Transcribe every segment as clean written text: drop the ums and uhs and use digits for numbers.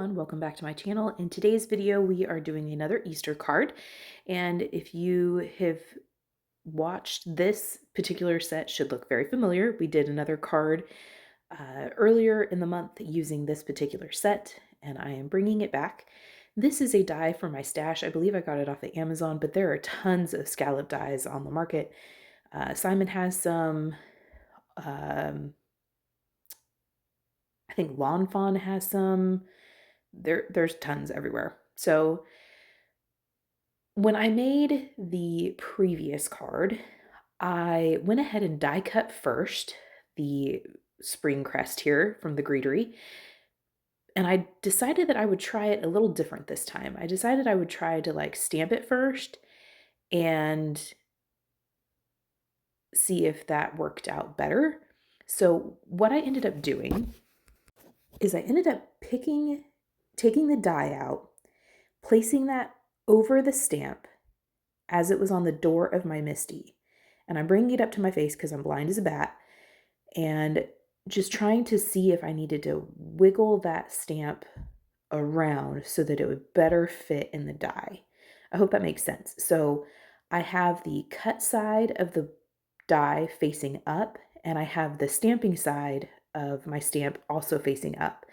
everyone, welcome back to my channel. In today's video we are doing another Easter card, and if you have watched this particular set, should look very familiar. We did another card earlier in the month using this particular set, and I am bringing it back. This is a die from my stash. I believe I got it off of Amazon, but there are tons of scallop dies on the market. Simon has some. I think Lawn Fawn has some. There's tons everywhere. So when I made the previous card, I went ahead and die cut first the Spring Crest here from the Greetery, and I decided that I would try it a little different this time. I decided I would try to like stamp it first and see if that worked out better. So what I ended up doing is I ended up taking the die out, placing that over the stamp as it was on the door of my Misty. And I'm bringing it up to my face because I'm blind as a bat, and just trying to see if I needed to wiggle that stamp around so that it would better fit in the die. I hope that makes sense. So I have the cut side of the die facing up, and I have the stamping side of my stamp also facing up,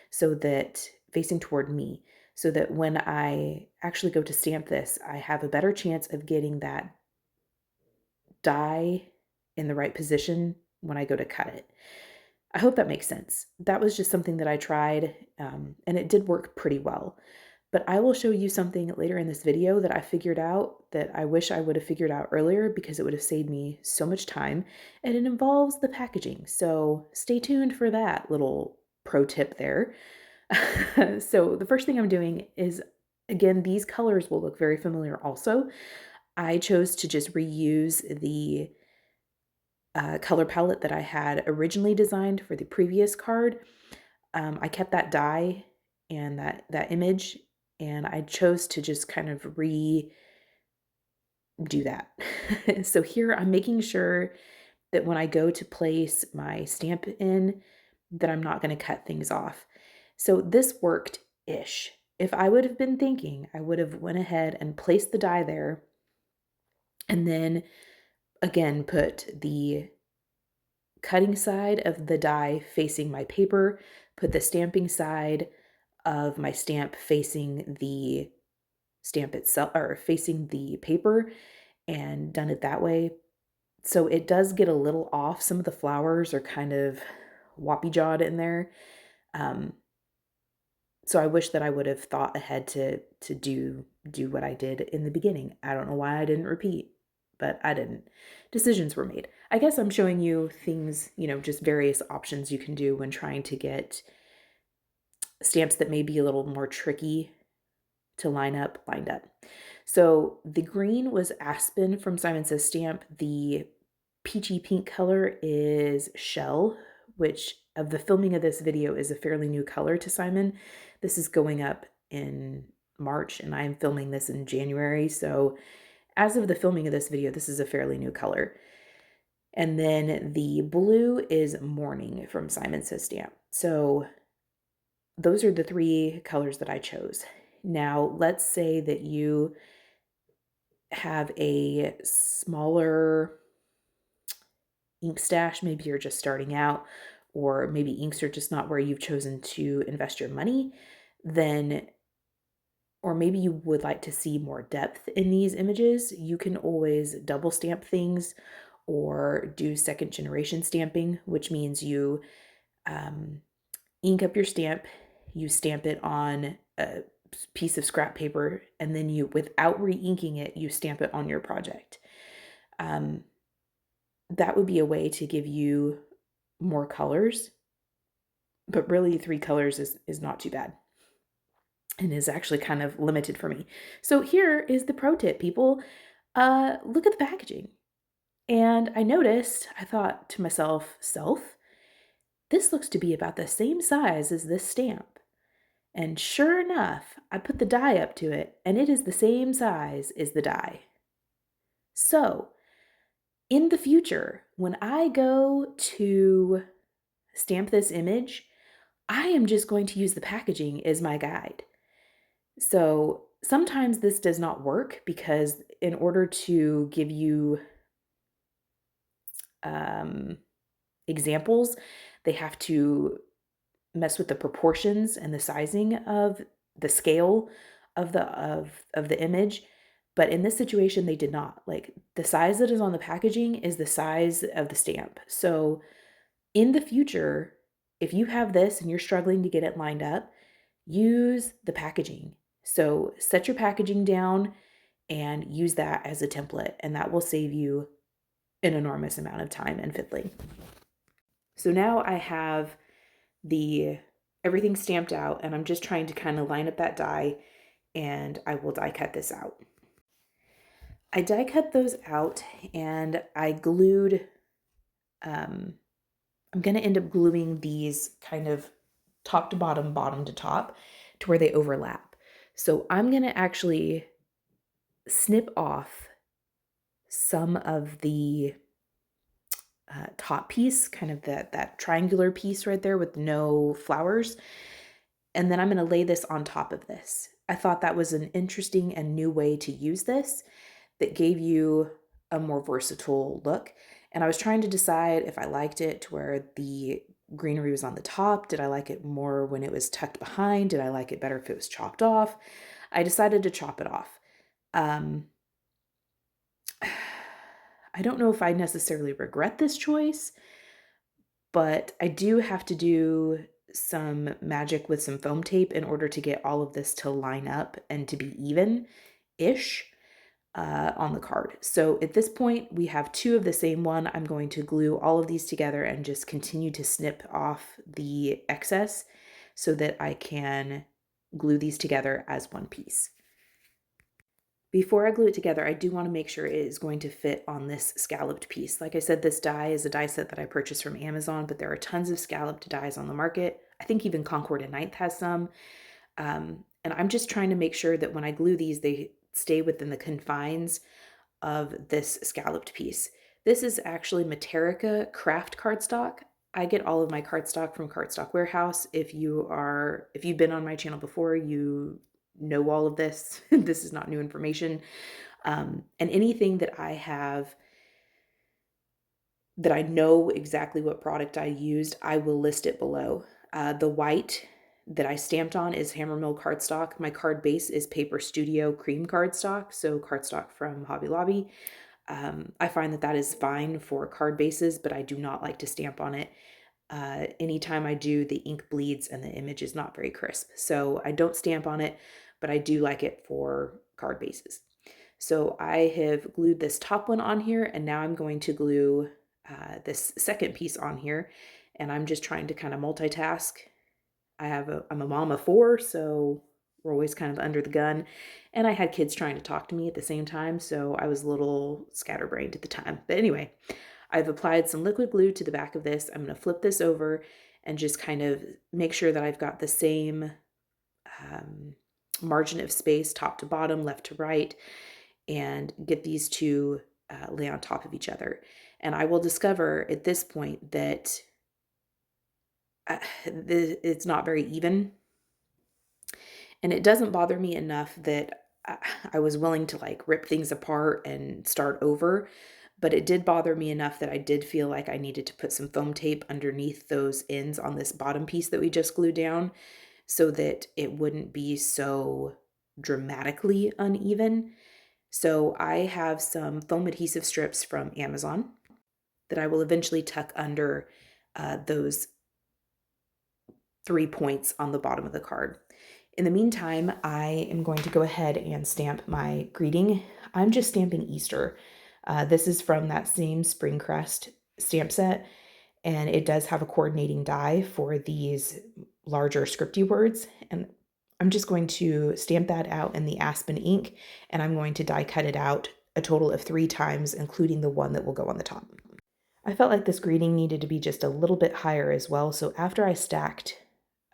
so that facing toward me, so that when I actually go to stamp this, I have a better chance of getting that die in the right position when I go to cut it. I hope that makes sense. That was just something that I tried, and it did work pretty well. But I will show you something later in this video that I figured out that I wish I would have figured out earlier, because it would have saved me so much time, and it involves the packaging. So stay tuned for that little pro tip there. So the first thing I'm doing is, again, these colors will look very familiar also. I chose to just reuse the color palette that I had originally designed for the previous card. I kept that die and that image, and I chose to just kind of redo that. So here I'm making sure that when I go to place my stamp in, that I'm not going to cut things off. So this worked-ish. If I would have been thinking, I would have went ahead and placed the die there, and then again put the cutting side of the die facing my paper, put the stamping side of my stamp facing the stamp itself, or facing the paper, and done it that way. So it does get a little off. Some of the flowers are kind of whoppy-jawed in there. So I wish that I would have thought ahead to do what I did in the beginning. I don't know why I didn't repeat, but I didn't. Decisions were made. I guess I'm showing you things, just various options you can do when trying to get stamps that may be a little more tricky to lined up. So the green was Aspen from Simon Says Stamp. The peachy pink color is Shell, which of the filming of this video is a fairly new color to Simon. This is going up in March and I'm filming this in January. So as of the filming of this video, this is a fairly new color. And then the blue is Morning from Simon Says Stamp. So those are the three colors that I chose. Now, let's say that you have a smaller ink stash. Maybe you're just starting out, or maybe inks are just not where you've chosen to invest your money. Or maybe you would like to see more depth in these images. You can always double stamp things or do second generation stamping, which means you ink up your stamp, you stamp it on a piece of scrap paper, and then you, without re-inking it, you stamp it on your project. That would be a way to give you more colors, but really 3 colors is not too bad and is actually kind of limited for me. So here is the pro tip, people. Look at the packaging. And I noticed, I thought to myself, this looks to be about the same size as this stamp. And sure enough, I put the die up to it, and it is the same size as the die. So in the future, when I go to stamp this image, I am just going to use the packaging as my guide. So sometimes this does not work because in order to give you um, examples, they have to mess with the proportions and the sizing of the scale of the image. But in this situation, they did not. Like the size that is on the packaging is the size of the stamp. So in the future, if you have this and you're struggling to get it lined up, use the packaging. So set your packaging down and use that as a template, and that will save you an enormous amount of time and fiddling. So now I have the everything stamped out, and I'm just trying to kind of line up that die, and I will die cut this out. I die cut those out and I glued, I'm going to end up gluing these kind of top to bottom, bottom to top to where they overlap. So I'm going to actually snip off some of the top piece, kind of that triangular piece right there with no flowers. And then I'm going to lay this on top of this. I thought that was an interesting and new way to use this that gave you a more versatile look. And I was trying to decide if I liked it to where the greenery was on the top. Did I like it more when it was tucked behind? Did I like it better if it was chopped off? I decided to chop it off. I don't know if I necessarily regret this choice, but I do have to do some magic with some foam tape in order to get all of this to line up and to be even-ish on the card. So at this point, we have two of the same one. I'm going to glue all of these together and just continue to snip off the excess so that I can glue these together as one piece. Before I glue it together, I do want to make sure it is going to fit on this scalloped piece. Like I said, this die is a die set that I purchased from Amazon, but there are tons of scalloped dies on the market. I think even Concord and Ninth has some. And I'm just trying to make sure that when I glue these, they stay within the confines of this scalloped piece. This is actually Materica KRAFT cardstock. I get all of my cardstock from Cardstock Warehouse. If you've been on my channel before, you know all of this. This is not new information. And anything that I have that I know exactly what product I used, I will list it below. The white that I stamped on is HAMMERMILL cardstock. My card base is Paper Studio cream cardstock, so cardstock from Hobby Lobby. I find that that is fine for card bases, but I do not like to stamp on it. Anytime I do, the ink bleeds and the image is not very crisp. So I don't stamp on it, but I do like it for card bases. So I have glued this top one on here, and now I'm going to glue this second piece on here, and I'm just trying to kind of multitask. I'm a mom of 4, so we're always kind of under the gun, and I had kids trying to talk to me at the same time, so I was a little scatterbrained at the time. But anyway, I've applied some liquid glue to the back of this. I'm going to flip this over and just kind of make sure that I've got the same margin of space, top to bottom, left to right, and get these two lay on top of each other. And I will discover at this point that it's not very even. And it doesn't bother me enough that I was willing to like rip things apart and start over. But it did bother me enough that I did feel like I needed to put some foam tape underneath those ends on this bottom piece that we just glued down so that it wouldn't be so dramatically uneven. So I have some foam adhesive strips from Amazon that I will eventually tuck under those 3 points on the bottom of the card. In the meantime, I am going to go ahead and stamp my greeting. I'm just stamping Easter. This is from that same Spring Crest stamp set, and it does have a coordinating die for these larger scripty words. And I'm just going to stamp that out in the Aspen ink, and I'm going to die cut it out a total of 3 times, including the one that will go on the top. I felt like this greeting needed to be just a little bit higher as well, so after I stacked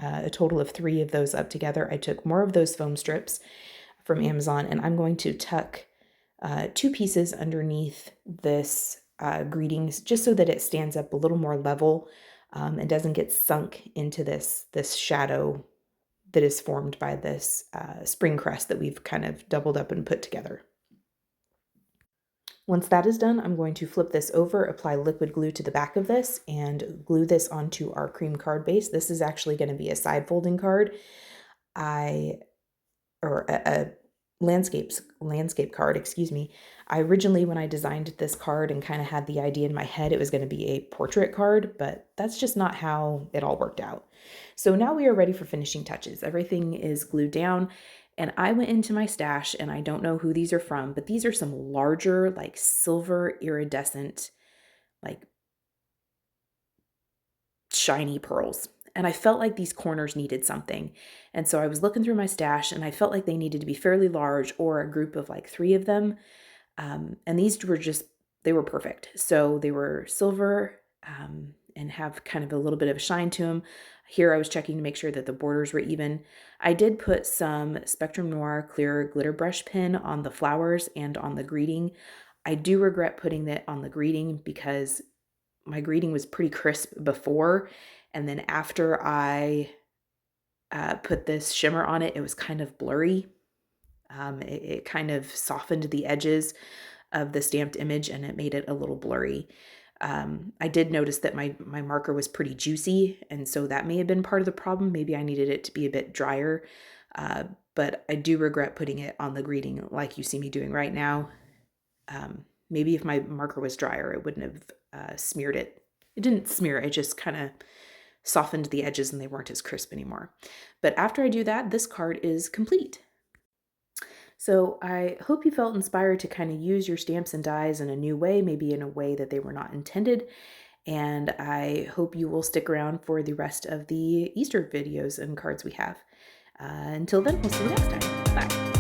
a total of 3 of those up together, I took more of those foam strips from Amazon, and I'm going to tuck 2 pieces underneath this greetings just so that it stands up a little more level and doesn't get sunk into this shadow that is formed by this spring crest that we've kind of doubled up and put together. Once that is done, I'm going to flip this over, apply liquid glue to the back of this, and glue this onto our cream card base. This is actually going to be a side folding card. Or a landscape card, excuse me. I originally, when I designed this card and kind of had the idea in my head, it was going to be a portrait card, but that's just not how it all worked out. So now we are ready for finishing touches. Everything is glued down, and I went into my stash, and I don't know who these are from, but these are some larger, like silver iridescent, like shiny pearls. And I felt like these corners needed something. And so I was looking through my stash, and I felt like they needed to be fairly large, or a group of like 3 of them. And these were they were perfect. So they were silver and have kind of a little bit of a shine to them. Here I was checking to make sure that the borders were even. I did put some Spectrum Noir clear glitter brush pen on the flowers and on the greeting. I do regret putting that on the greeting because my greeting was pretty crisp before, and then after I put this shimmer on it, it was kind of blurry. It kind of softened the edges of the stamped image, and it made it a little blurry. I did notice that my marker was pretty juicy, and so that may have been part of the problem. Maybe I needed it to be a bit drier, but I do regret putting it on the greeting like you see me doing right now. Maybe if my marker was drier, it wouldn't have smeared it. It didn't smear, it just kind of softened the edges and they weren't as crisp anymore. But after I do that, this card is complete. So I hope you felt inspired to kind of use your stamps and dies in a new way, maybe in a way that they were not intended. And I hope you will stick around for the rest of the Easter videos and cards we have. Until then, we'll see you next time. Bye.